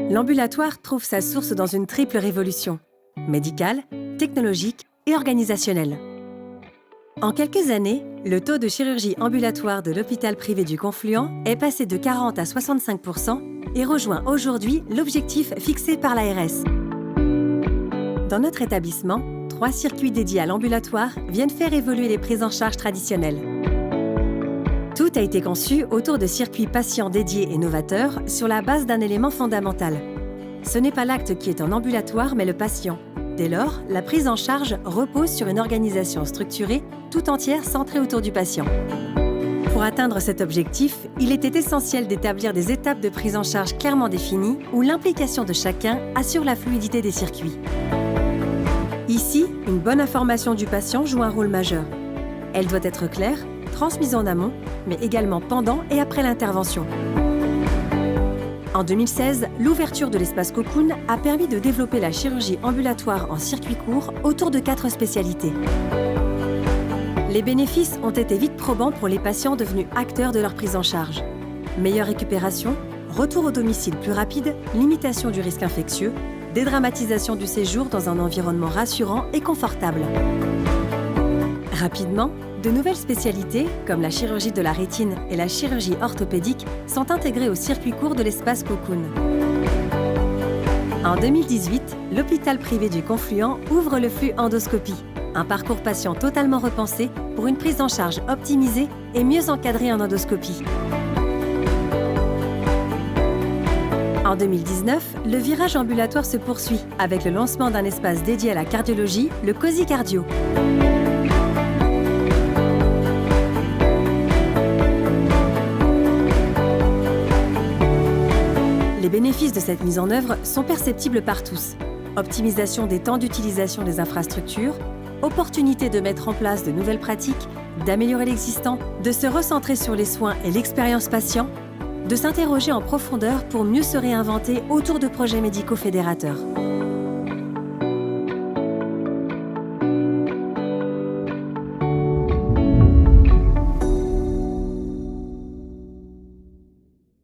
L'ambulatoire trouve sa source dans une triple révolution, médicale, technologique et organisationnelle. En quelques années, le taux de chirurgie ambulatoire de l'hôpital privé du Confluent est passé de 40 à 65% et rejoint aujourd'hui l'objectif fixé par l'ARS. Dans notre établissement, 3 circuits dédiés à l'ambulatoire viennent faire évoluer les prises en charge traditionnelles. Tout a été conçu autour de circuits patients dédiés et novateurs sur la base d'un élément fondamental. Ce n'est pas l'acte qui est en ambulatoire, mais le patient. Dès lors, la prise en charge repose sur une organisation structurée, tout entière centrée autour du patient. Pour atteindre cet objectif, il était essentiel d'établir des étapes de prise en charge clairement définies où l'implication de chacun assure la fluidité des circuits. Ici, une bonne information du patient joue un rôle majeur. Elle doit être claire, transmise en amont, mais également pendant et après l'intervention. En 2016, l'ouverture de l'espace Cocoon a permis de développer la chirurgie ambulatoire en circuit court autour de 4 spécialités. Les bénéfices ont été vite probants pour les patients devenus acteurs de leur prise en charge. Meilleure récupération, retour au domicile plus rapide, limitation du risque infectieux, dédramatisation du séjour dans un environnement rassurant et confortable. Rapidement, de nouvelles spécialités, comme la chirurgie de la rétine et la chirurgie orthopédique, sont intégrées au circuit court de l'espace Cocoon. En 2018, l'hôpital privé du Confluent ouvre le flux endoscopie, un parcours patient totalement repensé pour une prise en charge optimisée et mieux encadrée en endoscopie. En 2019, le virage ambulatoire se poursuit avec le lancement d'un espace dédié à la cardiologie, le COSI Cardio. Les bénéfices de cette mise en œuvre sont perceptibles par tous. Optimisation des temps d'utilisation des infrastructures, opportunité de mettre en place de nouvelles pratiques, d'améliorer l'existant, de se recentrer sur les soins et l'expérience patient, de s'interroger en profondeur pour mieux se réinventer autour de projets médicaux fédérateurs.